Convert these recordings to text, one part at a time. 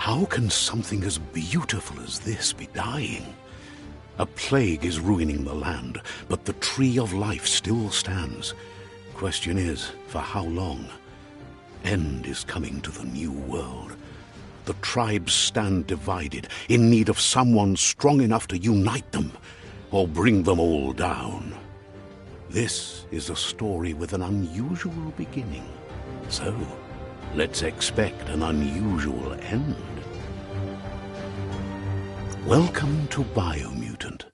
How can something as beautiful as this be dying? A plague is ruining the land, but the tree of life still stands. Question is, for how long? End is coming to the new world. The tribes stand divided, in need of someone strong enough to unite them, or bring them all down. This is a story with an unusual beginning. So, let's expect an unusual end. Welcome to Biomutant.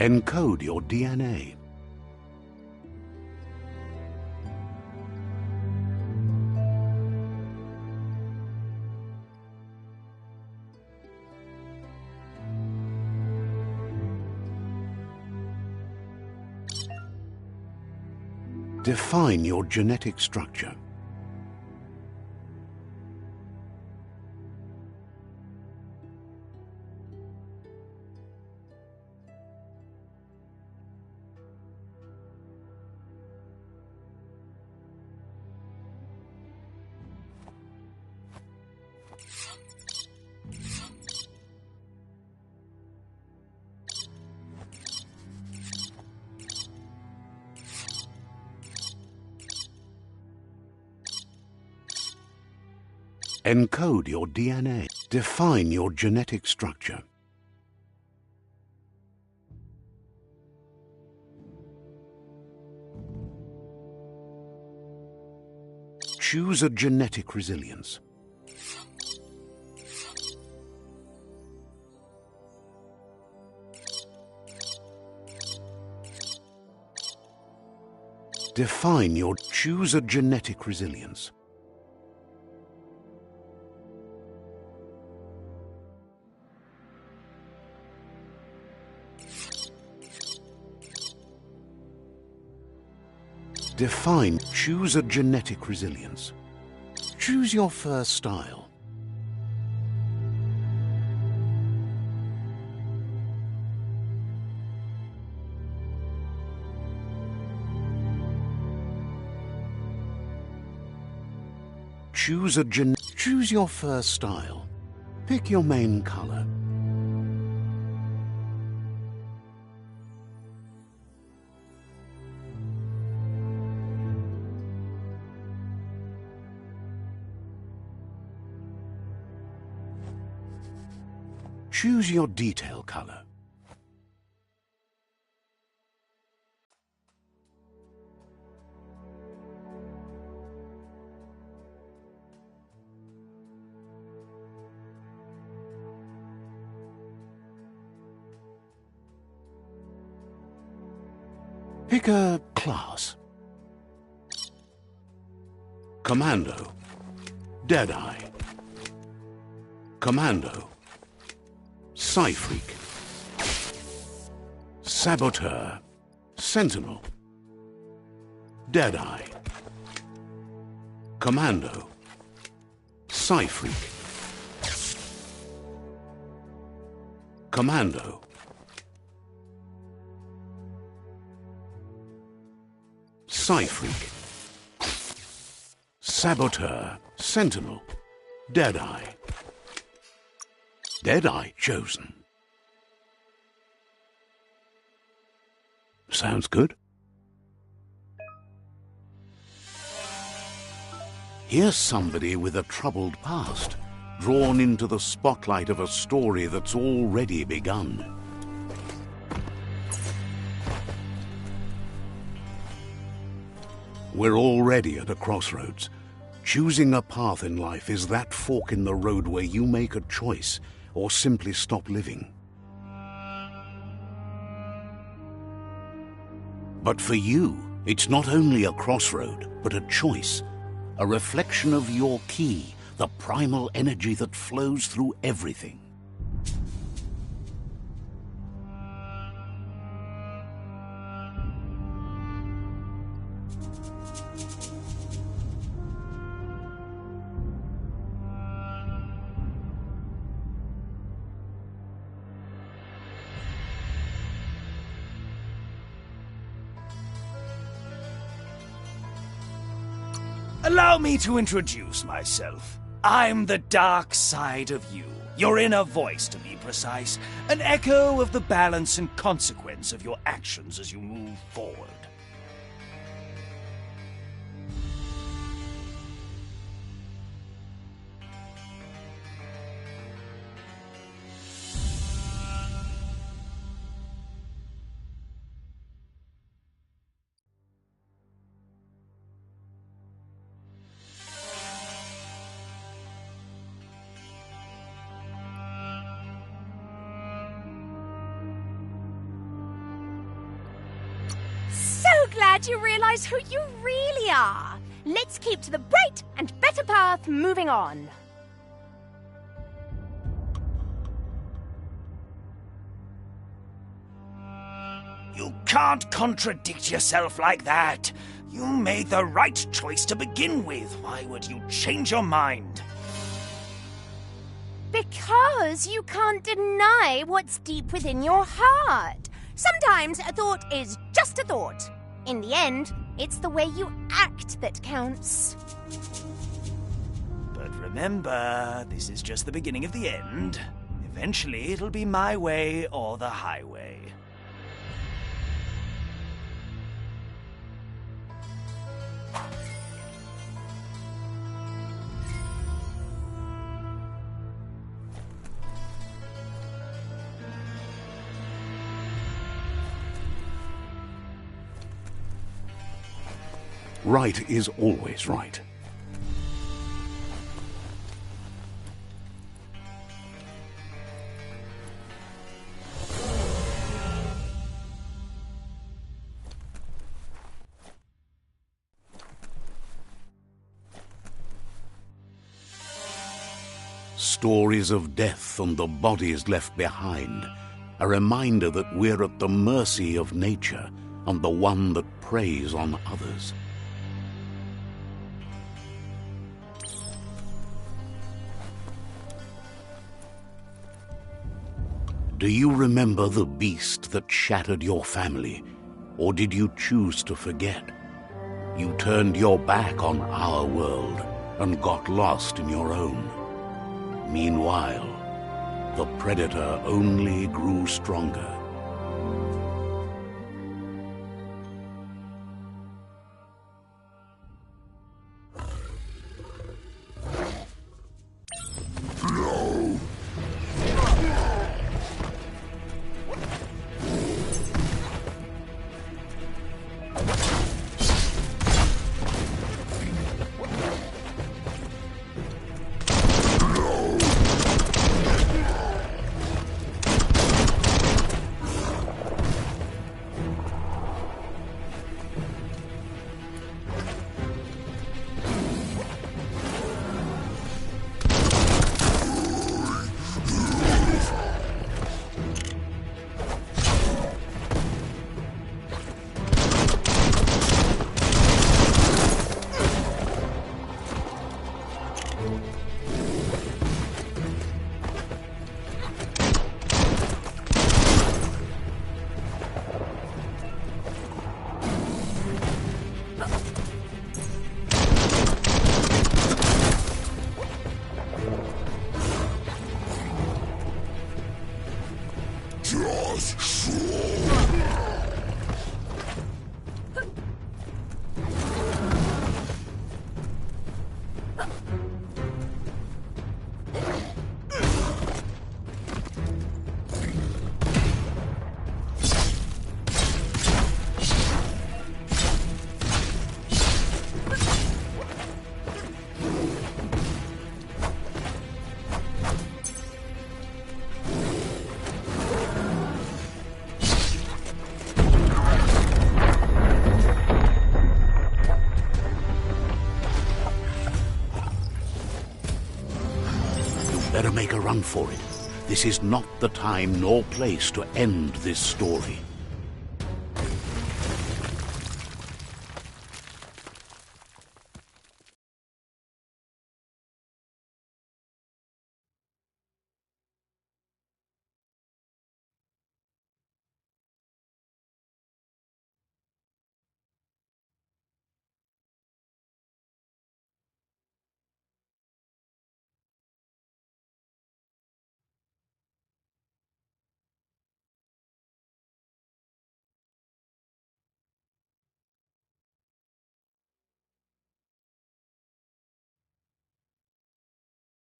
Encode your DNA. Define your genetic structure. Encode your DNA. Define your genetic structure. Choose a genetic resilience. Choose a genetic resilience. Choose a genetic resilience. Choose your first style. Choose your first style. Pick your main color. Choose your detail color. Pick a class. Commando. Deadeye. Commando. Psy-Freak. Saboteur. Sentinel. Deadeye. Commando. Psy-Freak. Commando. Psy-Freak. Saboteur. Sentinel. Deadeye. Deadeye chosen. Sounds good. Here's somebody with a troubled past, drawn into the spotlight of a story that's already begun. We're already at a crossroads. Choosing a path in life is that fork in the road where you make a choice or simply stop living. But for you, it's not only a crossroad, but a choice, a reflection of your key, the primal energy that flows through everything. Allow me to introduce myself. I'm the dark side of you. Your inner voice, to be precise. An echo of the balance and consequence of your actions as you move forward. Glad you realize who you really are. Let's keep to the bright and better path moving on. You can't contradict yourself like that. You made the right choice to begin with. Why would you change your mind? Because you can't deny what's deep within your heart. Sometimes a thought is just a thought. In the end, it's the way you act that counts. But remember, this is just the beginning of the end. Eventually, it'll be my way or the highway. Right is always right. Stories of death and the bodies left behind, a reminder that we're at the mercy of nature and the one that preys on others. Do you remember the beast that shattered your family, or did you choose to forget? You turned your back on our world and got lost in your own. Meanwhile, the predator only grew stronger. make a run for it. This is not the time nor place to end this story.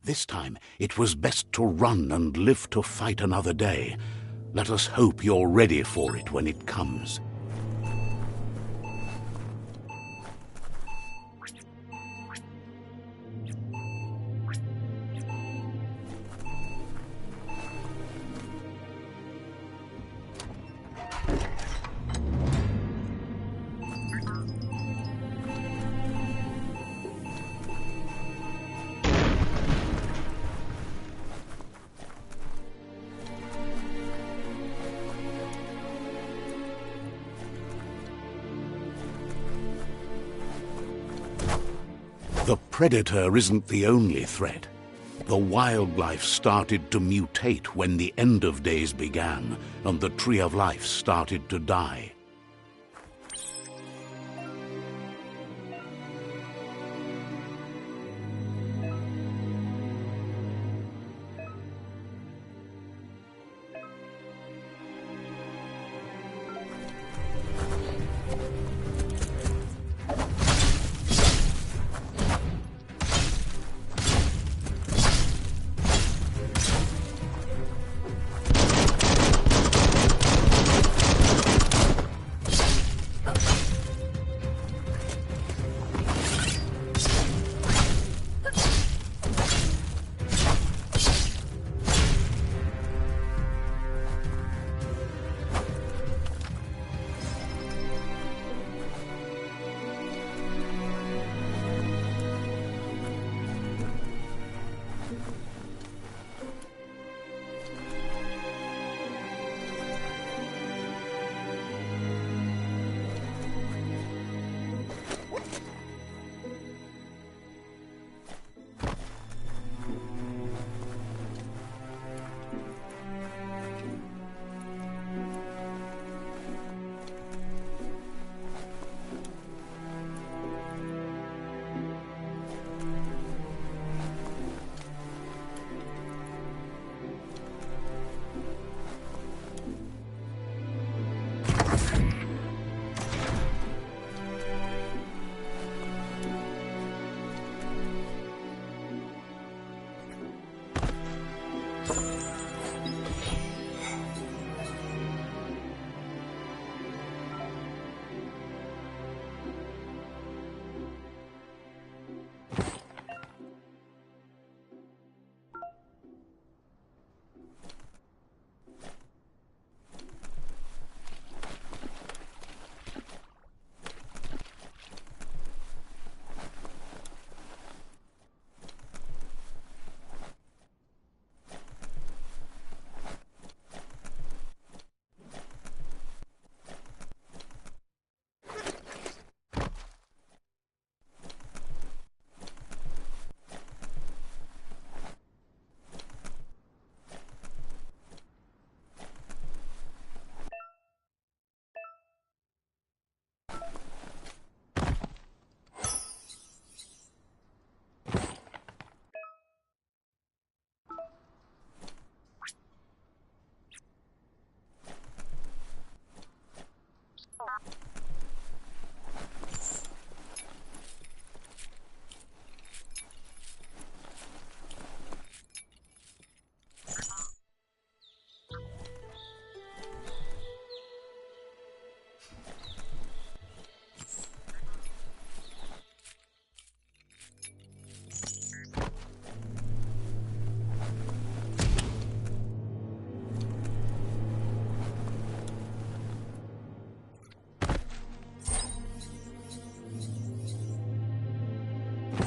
This time, it was best to run and live to fight another day. Let us hope you're ready for it when it comes. The predator isn't the only threat. The wildlife started to mutate when the end of days began, and the tree of life started to die.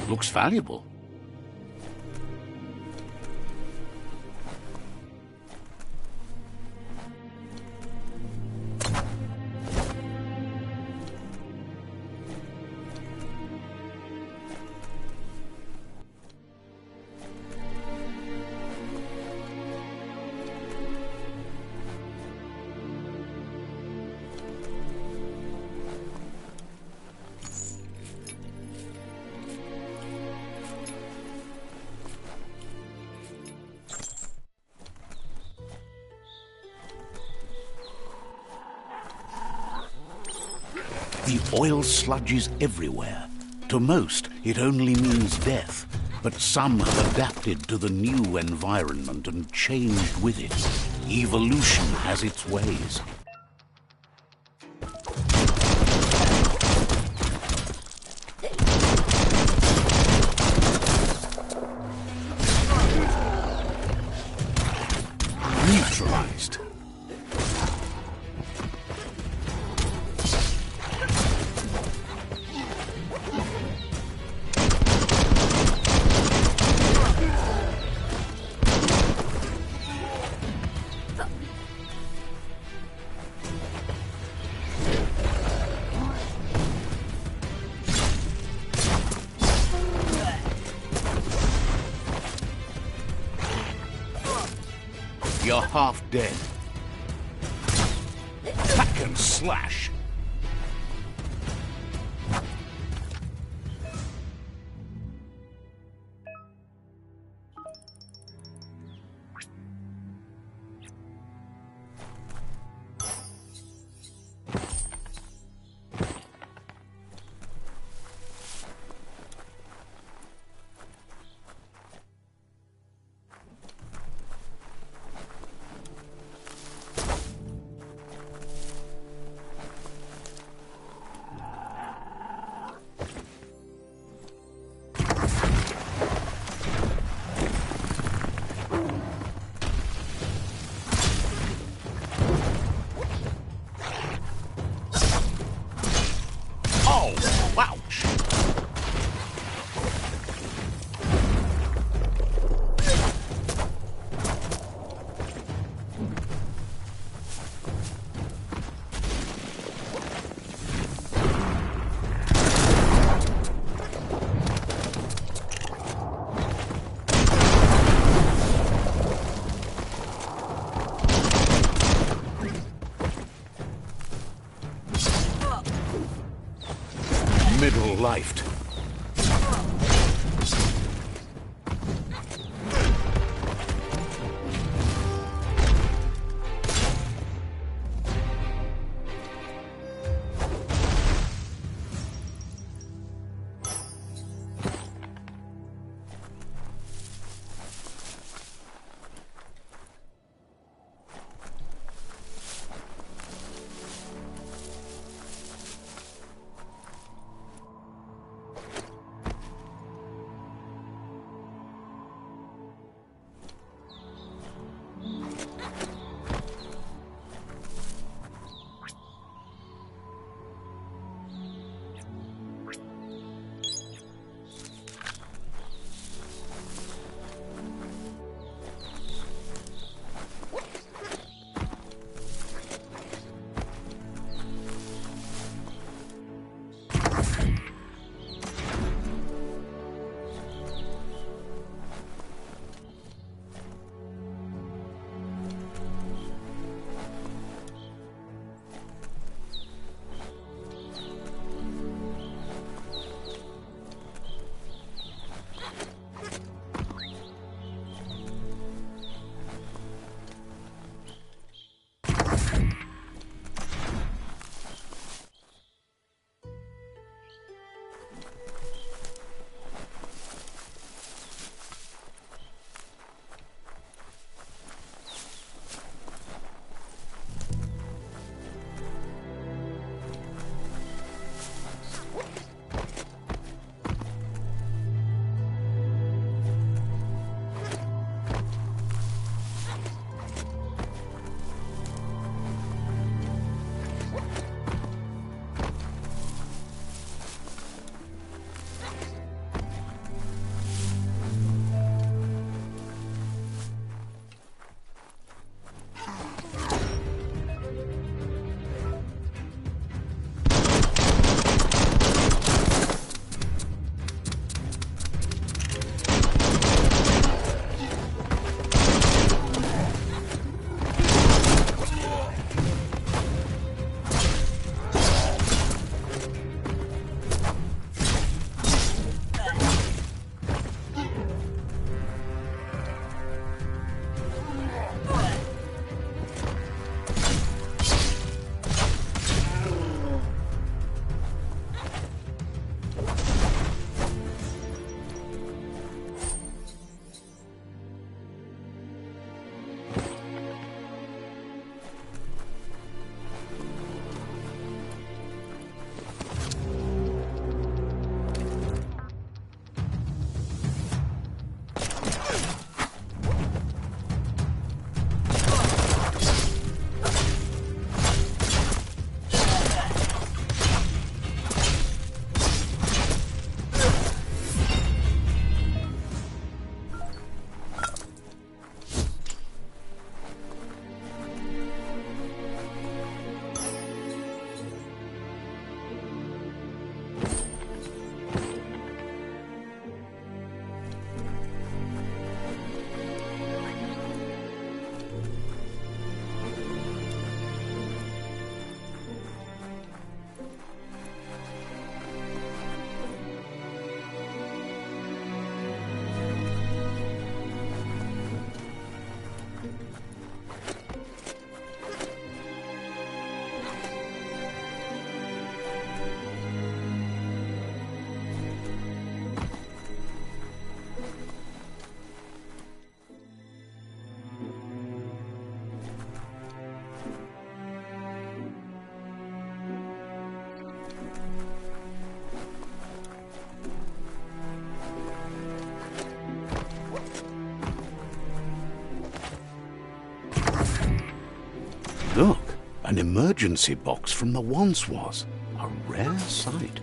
Looks valuable. The oil sludges everywhere. To most, it only means death. But some have adapted to the new environment and changed with it. Evolution has its ways. Neutralized. You're half dead. Hack and slash. Ouch! Middle-lifed. emergency box from the once was. A rare sight.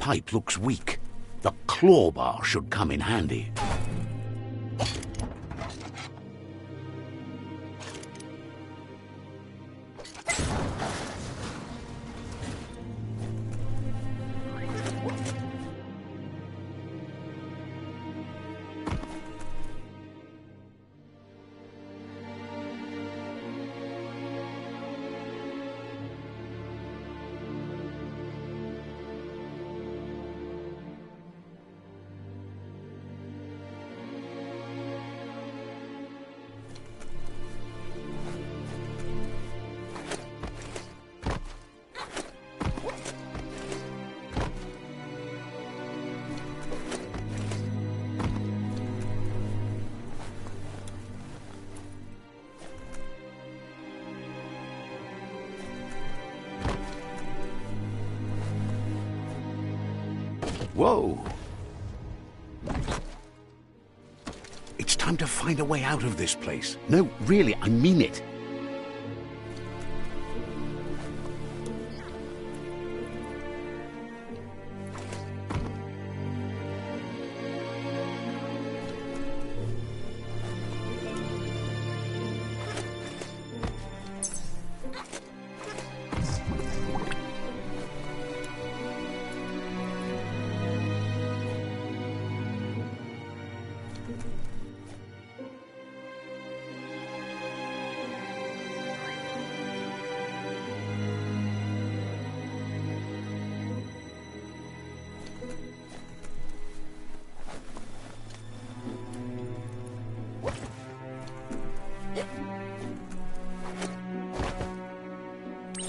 pipe looks weak. The claw bar should come in handy. Whoa! It's time to find a way out of this place. No, really, I mean it.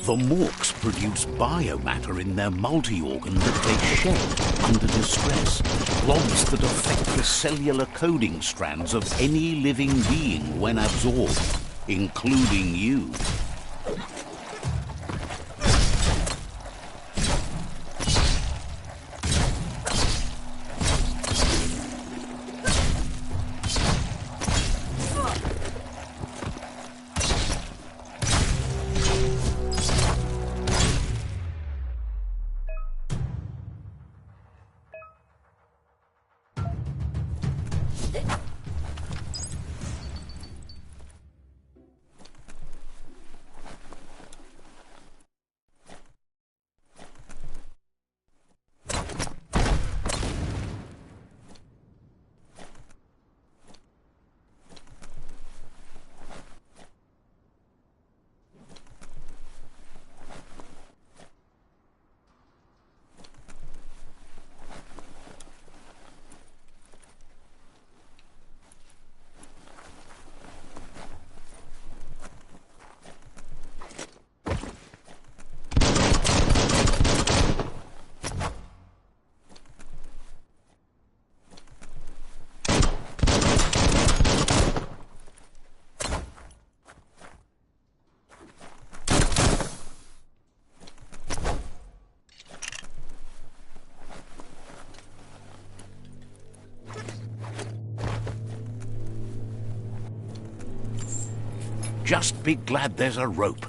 The Morks produce biomatter in their multi-organ that they shed under distress. Blobs that affect the cellular coding strands of any living being when absorbed, including you. Just be glad there's a rope.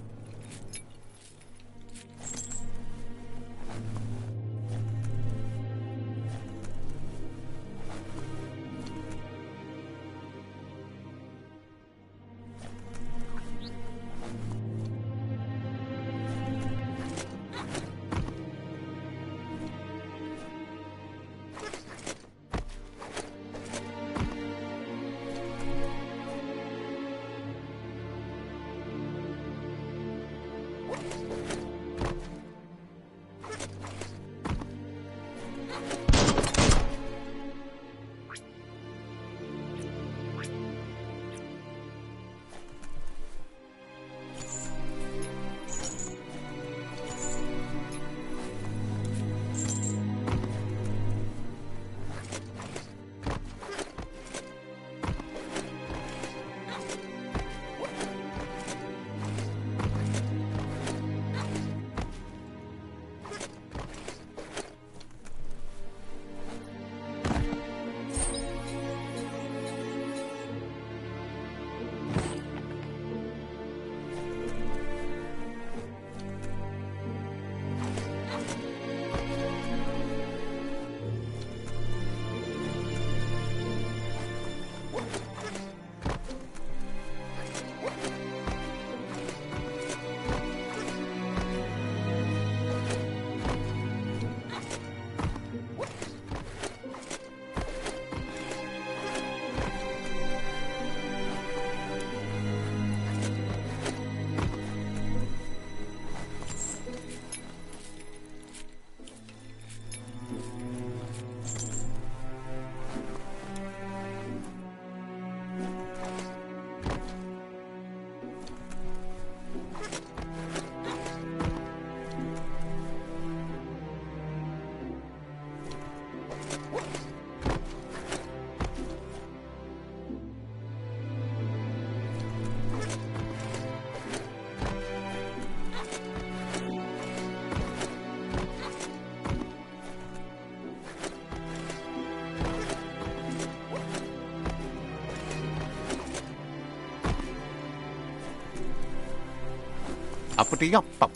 Uppity up up.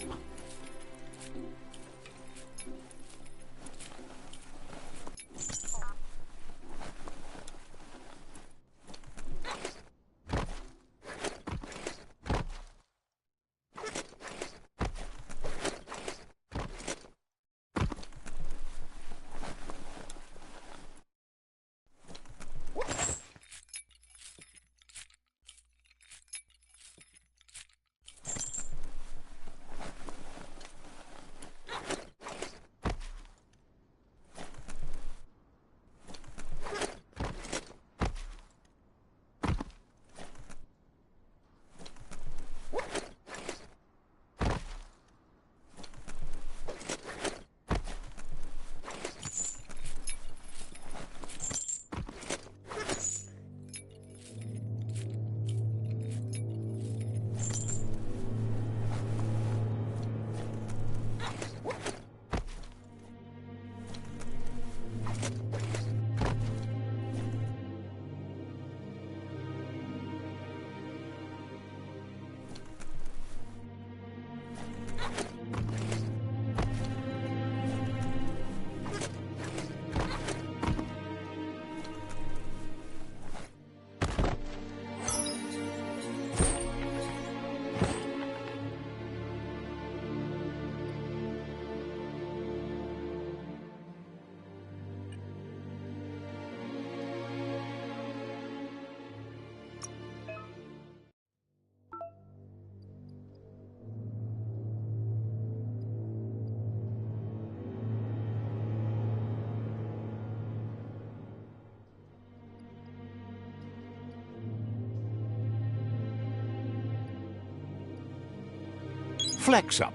Flex up.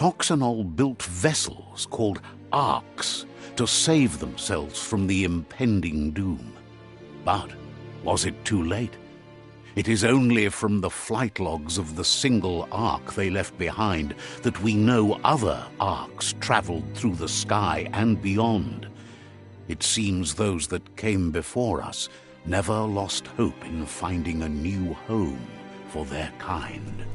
Toxanol built vessels called arks to save themselves from the impending doom. But was it too late? It is only from the flight logs of the single ark they left behind that we know other arks traveled through the sky and beyond. It seems those that came before us never lost hope in finding a new home for their kind.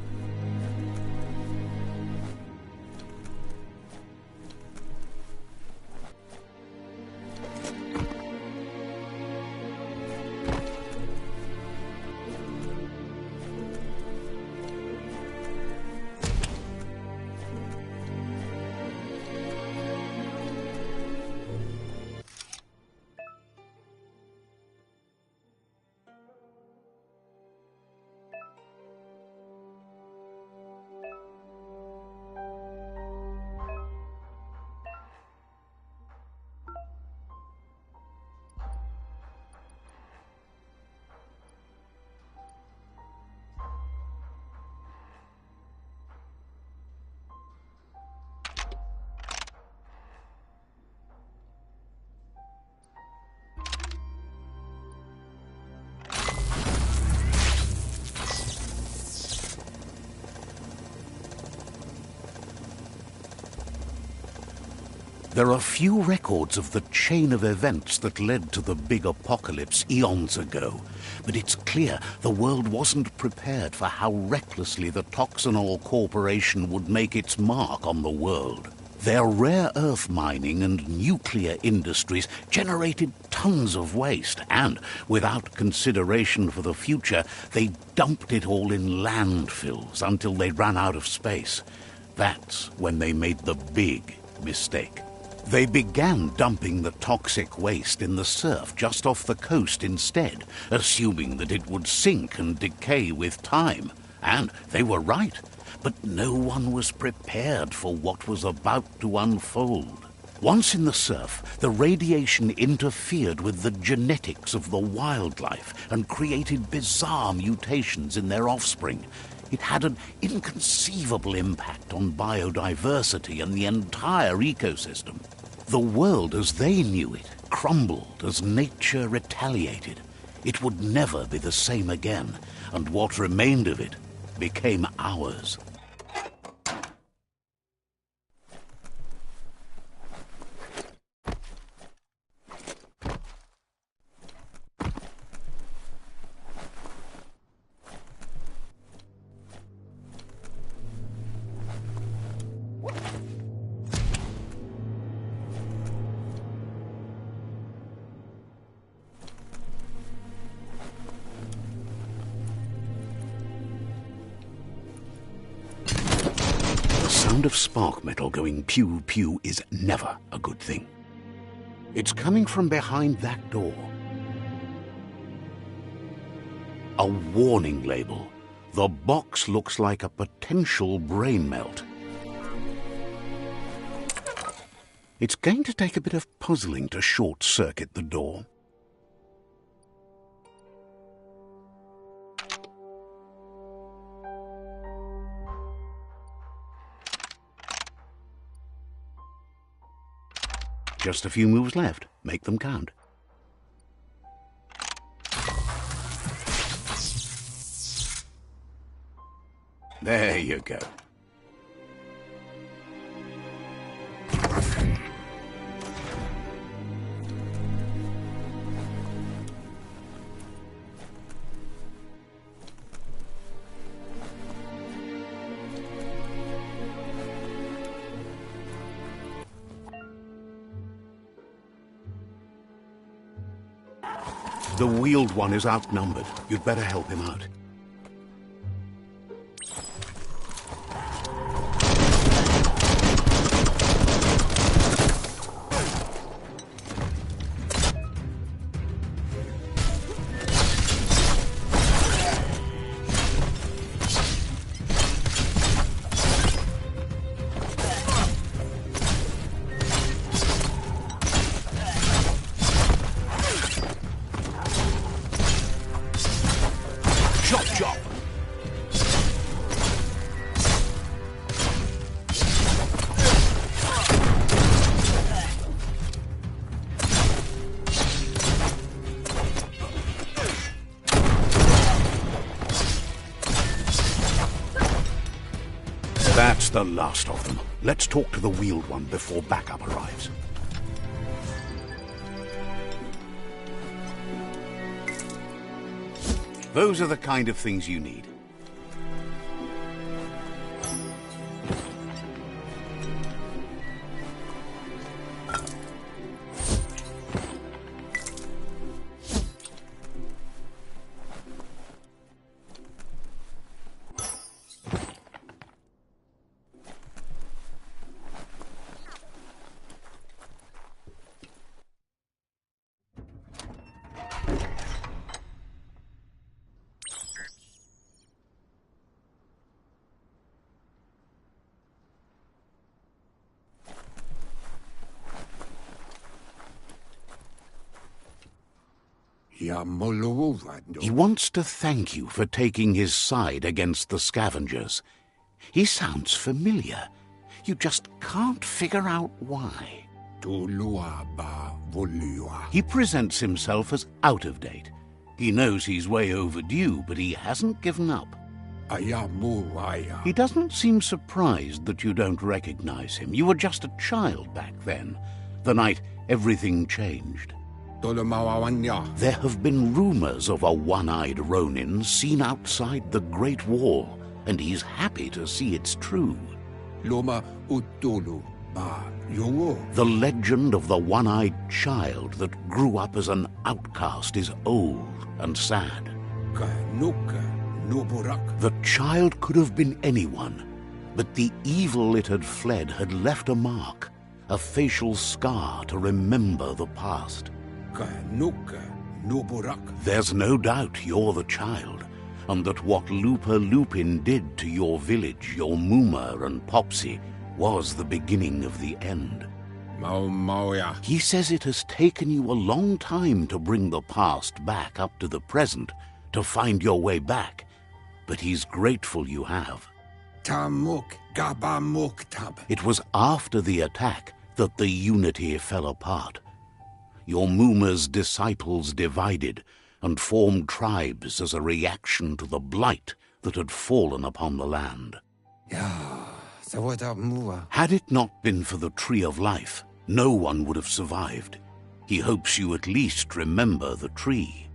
There are few records of the chain of events that led to the big apocalypse eons ago, but it's clear the world wasn't prepared for how recklessly the Toxanol Corporation would make its mark on the world. Their rare earth mining and nuclear industries generated tons of waste, and, without consideration for the future, they dumped it all in landfills until they ran out of space. That's when they made the big mistake. They began dumping the toxic waste in the surf just off the coast instead, assuming that it would sink and decay with time. And they were right, but no one was prepared for what was about to unfold. Once in the surf, the radiation interfered with the genetics of the wildlife and created bizarre mutations in their offspring. It had an inconceivable impact on biodiversity and the entire ecosystem. The world as they knew it crumbled as nature retaliated. It would never be the same again, and what remained of it became ours. The sound of spark metal going pew-pew is never a good thing. It's coming from behind that door. A warning label. The box looks like a potential brain melt. It's going to take a bit of puzzling to short-circuit the door. Just a few moves left. Make them count. There you go. The wheeled one is outnumbered. You'd better help him out. That's the last of them. Let's talk to the wheeled one before backup arrives. Those are the kind of things you need. He wants to thank you for taking his side against the scavengers. He sounds familiar. You just can't figure out why. He presents himself as out of date. He knows he's way overdue, but he hasn't given up. He doesn't seem surprised that you don't recognize him. You were just a child back then, the night everything changed. There have been rumors of a one-eyed Ronin seen outside the Great Wall, and he's happy to see it's true. The legend of the one-eyed child that grew up as an outcast is old and sad. The child could have been anyone, but the evil it had fled had left a mark, a facial scar to remember the past. There's no doubt you're the child, and that what Lupa Lupin did to your village, your Muma and Popsy, was the beginning of the end. He says it has taken you a long time to bring the past back up to the present, to find your way back, but he's grateful you have. It was after the attack that the unity fell apart. Your Muma's disciples divided and formed tribes as a reaction to the blight that had fallen upon the land. Had it not been for the Tree of Life, no one would have survived. He hopes you at least remember the tree.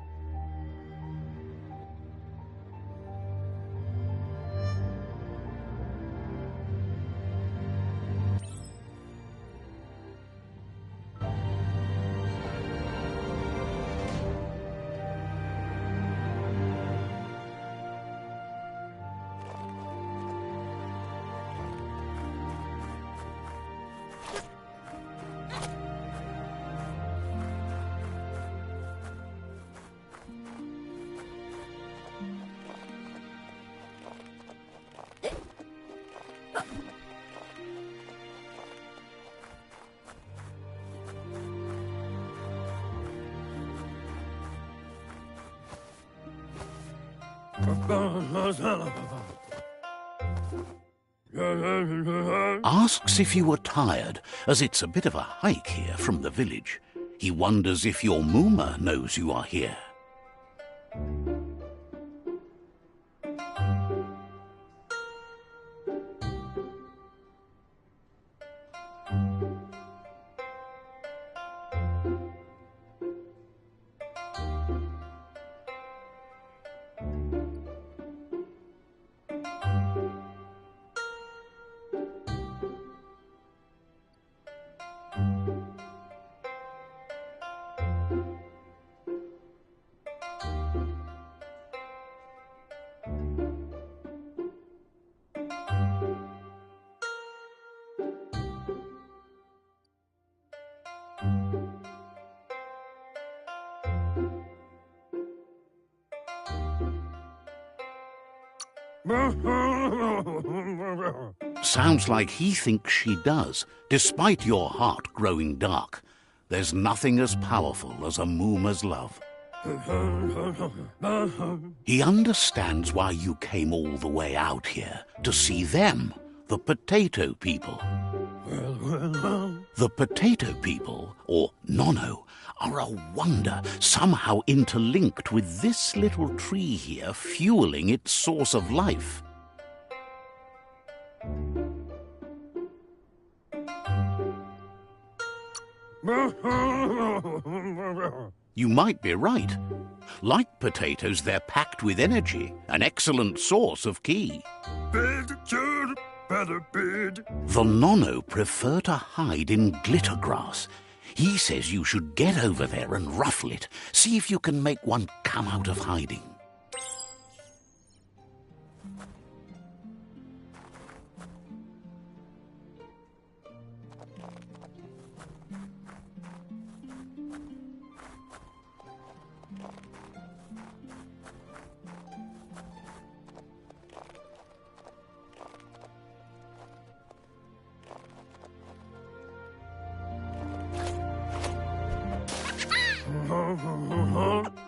Asks if you were tired, as it's a bit of a hike here from the village. He wonders if your Muma knows you are here. Sounds like he thinks she does, despite your heart growing dark. There's nothing as powerful as a Muma's love. He understands why you came all the way out here, to see them, the potato people. The potato people, or Nono, are a wonder, somehow interlinked with this little tree here, fueling its source of life. You might be right. Like potatoes, they're packed with energy, an excellent source of ki. The Nono prefer to hide in glitter grass. He says you should get over there and ruffle it. See if you can make one come out of hiding.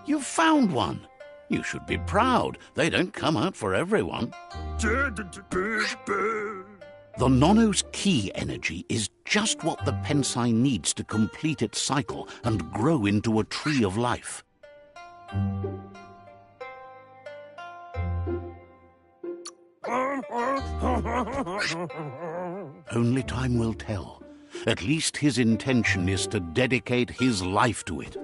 You've found one. You should be proud. They don't come out for everyone. The Nono's ki energy is just what the Pensai needs to complete its cycle and grow into a tree of life. Only time will tell. At least his intention is to dedicate his life to it.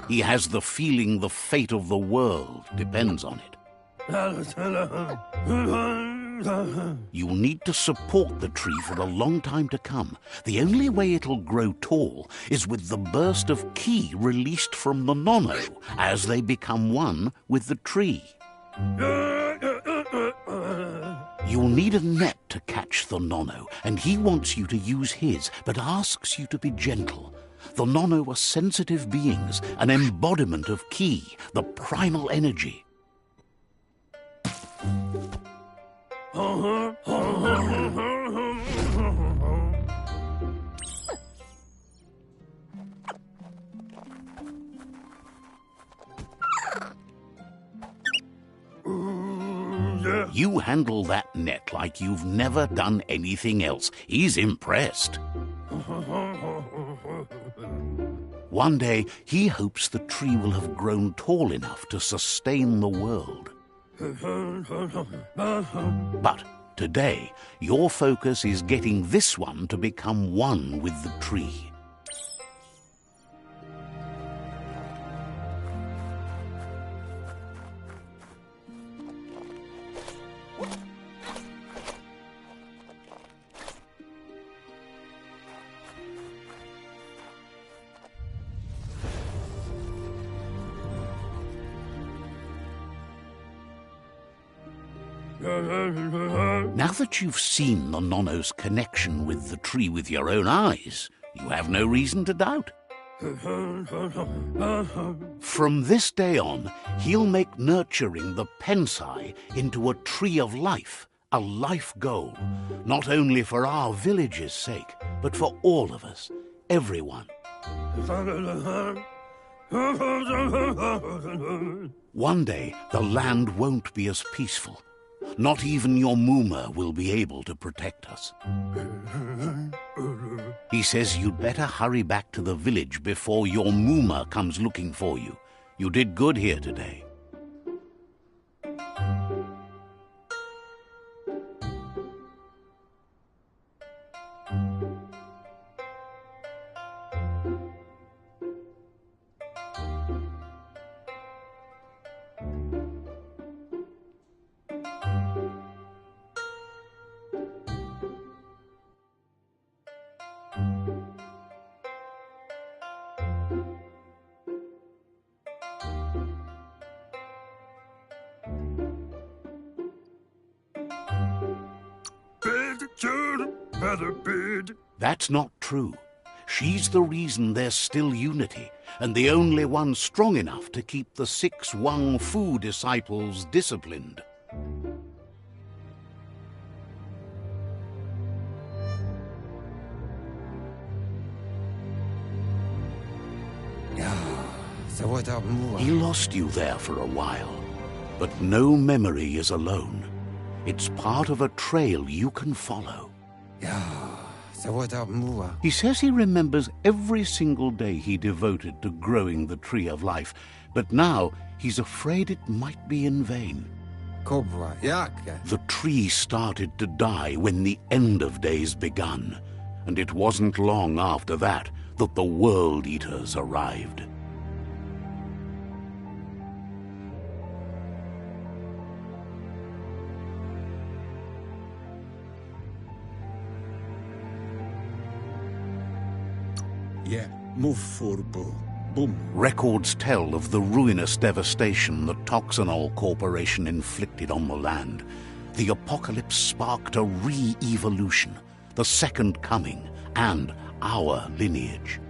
He has the feeling the fate of the world depends on it. You'll need to support the tree for a long time to come. The only way it'll grow tall is with the burst of ki released from the Nono as they become one with the tree. You'll need a net to catch the Nono, and he wants you to use his, but asks you to be gentle. The Nono are sensitive beings, an embodiment of ki, the primal energy. You handle that net like you've never done anything else. He's impressed. One day, he hopes the tree will have grown tall enough to sustain the world. But today, your focus is getting this one to become one with the tree. Now that you've seen the Nono's connection with the tree with your own eyes, you have no reason to doubt. From this day on, he'll make nurturing the Pensai into a tree of life, a life goal, not only for our village's sake, but for all of us, everyone. One day, the land won't be as peaceful. Not even your Muma will be able to protect us. He says you'd better hurry back to the village before your Muma comes looking for you. You did good here today. That's not true. She's the reason there's still unity, and the only one strong enough to keep the 6 Wang Fu disciples disciplined. He lost you there for a while, but no memory is alone. It's part of a trail you can follow. He says he remembers every single day he devoted to growing the tree of life, but now he's afraid it might be in vain. The tree started to die when the end of days begun, and it wasn't long after that that the World Eaters arrived. Yeah, move forbo. Boom. Records tell of the ruinous devastation the Toxanol Corporation inflicted on the land. The apocalypse sparked a re-evolution, the Second Coming, and our lineage.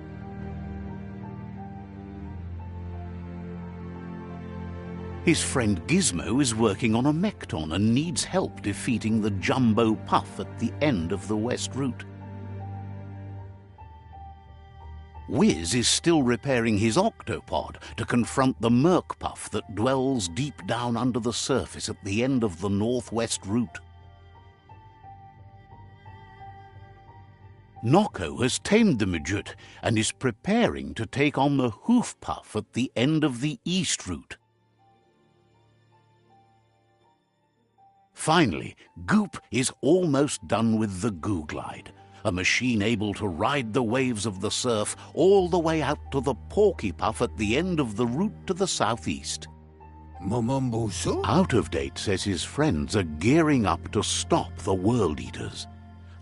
His friend Gizmo is working on a Mekton and needs help defeating the Jumbo Puff at the end of the West Route. Wiz is still repairing his octopod to confront the Merc Puff that dwells deep down under the surface at the end of the Northwest Route. Nocco has tamed the Midget and is preparing to take on the Hoof Puff at the end of the East Route. Finally, Goop is almost done with the Goo Glide, a machine able to ride the waves of the surf all the way out to the Porky Puff at the end of the route to the southeast. Momombuso? Out of Date says his friends are gearing up to stop the World Eaters.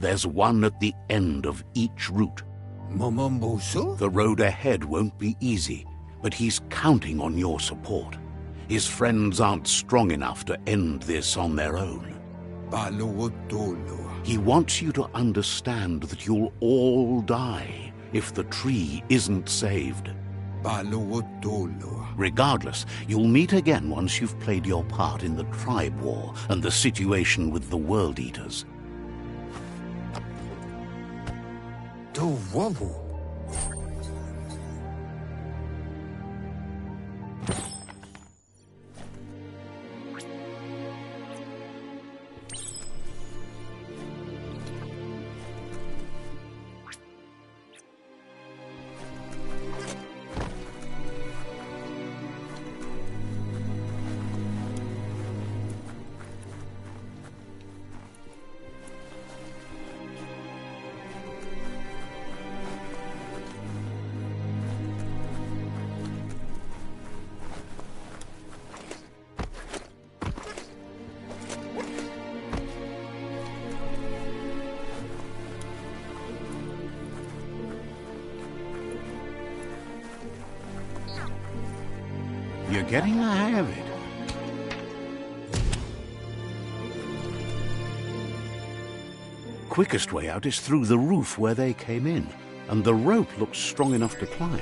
There's one at the end of each route. Momombuso? The road ahead won't be easy, but he's counting on your support. His friends aren't strong enough to end this on their own. Baluotolo. He wants you to understand that you'll all die if the tree isn't saved. Baluotolo. Regardless, you'll meet again once you've played your part in the tribe war and the situation with the World Eaters. Do wobble. You're getting the hang of it. Quickest way out is through the roof where they came in, and the rope looks strong enough to climb.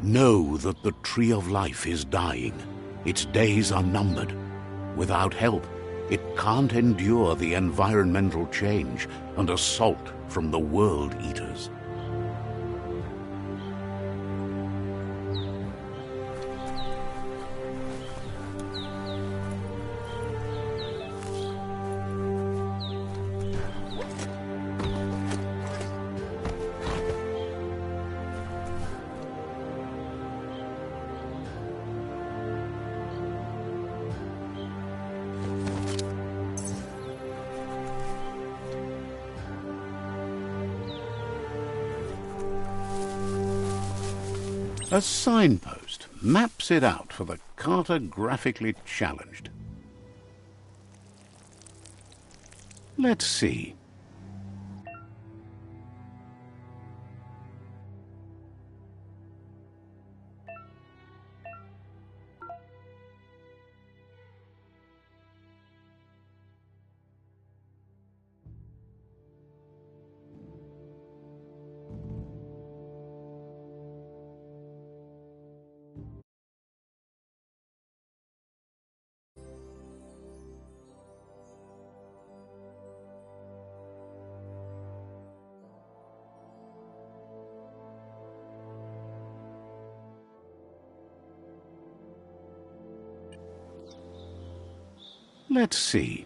Know that the Tree of Life is dying. Its days are numbered. Without help, it can't endure the environmental change and assault from the World Eaters. A signpost maps it out for the cartographically challenged. Let's see. Let's see.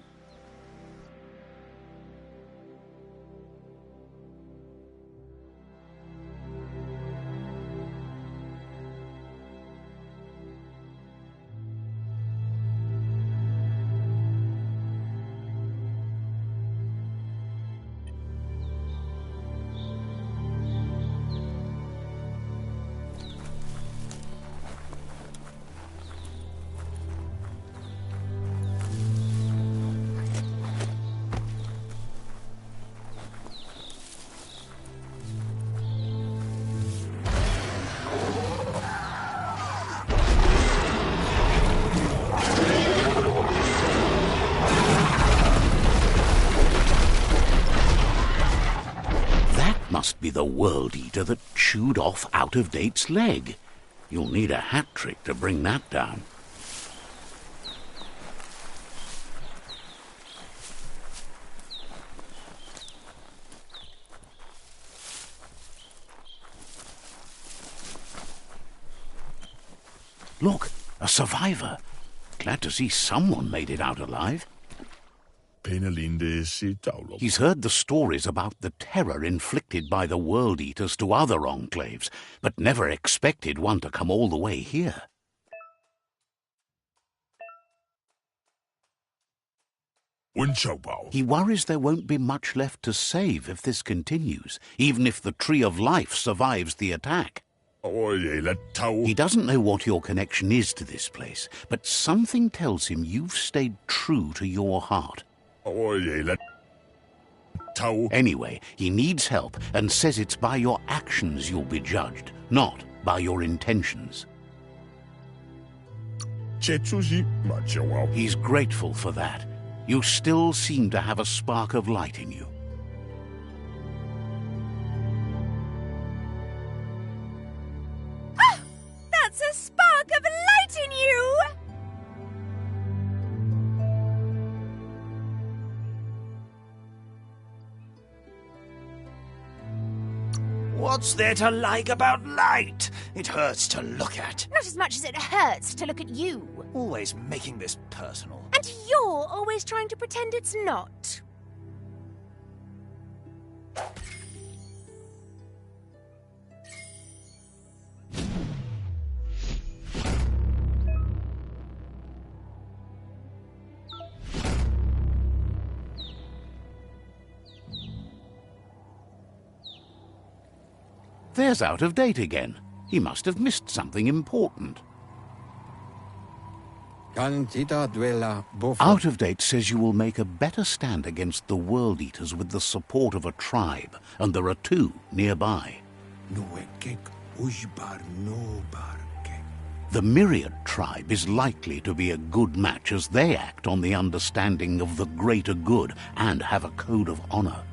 Must be the World Eater that chewed off Out-of-Date's leg. You'll need a hat trick to bring that down. Look, a survivor. Glad to see someone made it out alive. He's heard the stories about the terror inflicted by the World Eaters to other enclaves, but never expected one to come all the way here. He worries there won't be much left to save if this continues, even if the Tree of Life survives the attack. He doesn't know what your connection is to this place, but something tells him you've stayed true to your heart. Anyway, he needs help and says it's by your actions you'll be judged, not by your intentions. He's grateful for that. You still seem to have a spark of light in you. Ah! That's a spark of light in you! What's there to like about light? It hurts to look at. Not as much as it hurts to look at you. Always making this personal. And you're always trying to pretend it's not. There's Out-of-Date again. He must have missed something important. Out-of-Date says you will make a better stand against the World Eaters with the support of a tribe, and there are two nearby. The Myriad tribe is likely to be a good match as they act on the understanding of the greater good and have a code of honor.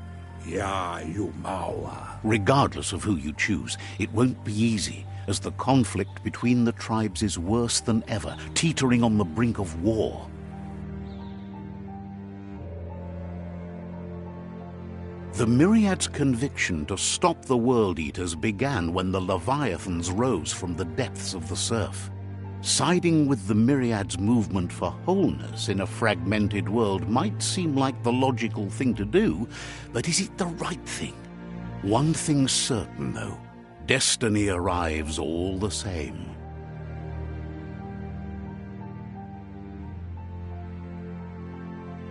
Regardless of who you choose, it won't be easy, as the conflict between the tribes is worse than ever, teetering on the brink of war. The Myriad's conviction to stop the World Eaters began when the Leviathans rose from the depths of the surf. Siding with the Myriad's movement for wholeness in a fragmented world might seem like the logical thing to do, but is it the right thing? One thing's certain, though. Destiny arrives all the same.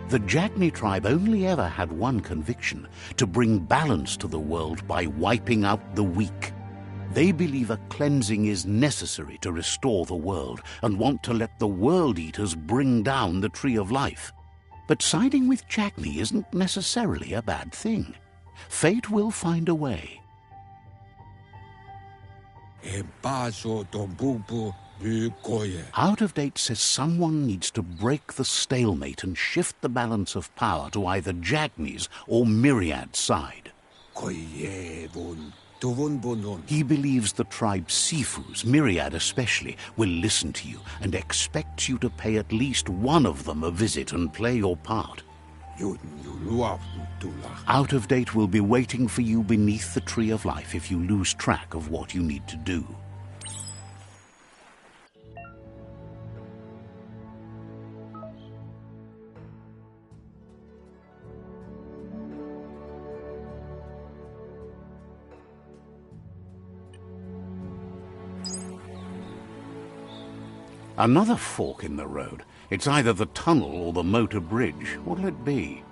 The Jagni tribe only ever had one conviction: to bring balance to the world by wiping out the weak. They believe a cleansing is necessary to restore the world and want to let the World Eaters bring down the Tree of Life. But siding with Jagni isn't necessarily a bad thing. Fate will find a way. Out-of-Date says someone needs to break the stalemate and shift the balance of power to either Jagni's or Myriad's side. He believes the tribe Sifus, Myriad especially, will listen to you and expects you to pay at least one of them a visit and play your part. Out-of-Date will be waiting for you beneath the Tree of Life if you lose track of what you need to do. Another fork in the road. It's either the tunnel or the motor bridge. What'll it be?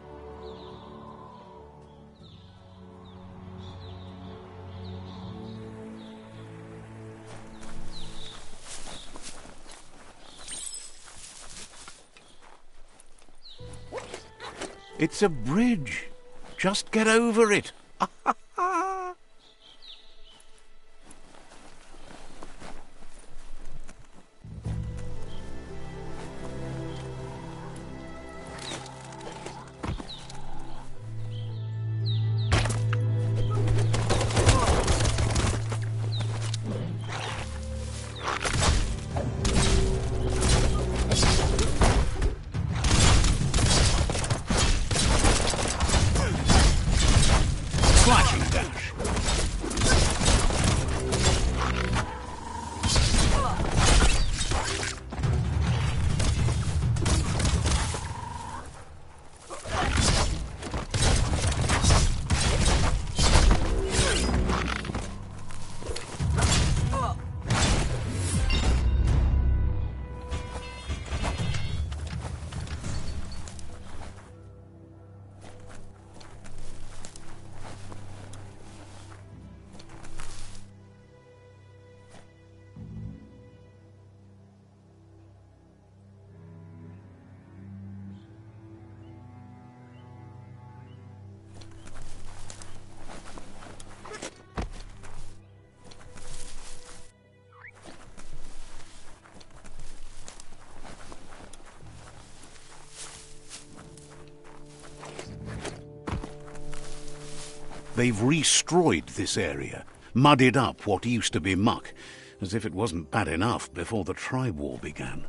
It's a bridge. Just get over it. Slashing dash. They've restroyed this area, muddied up what used to be muck, as if it wasn't bad enough before the tribe war began.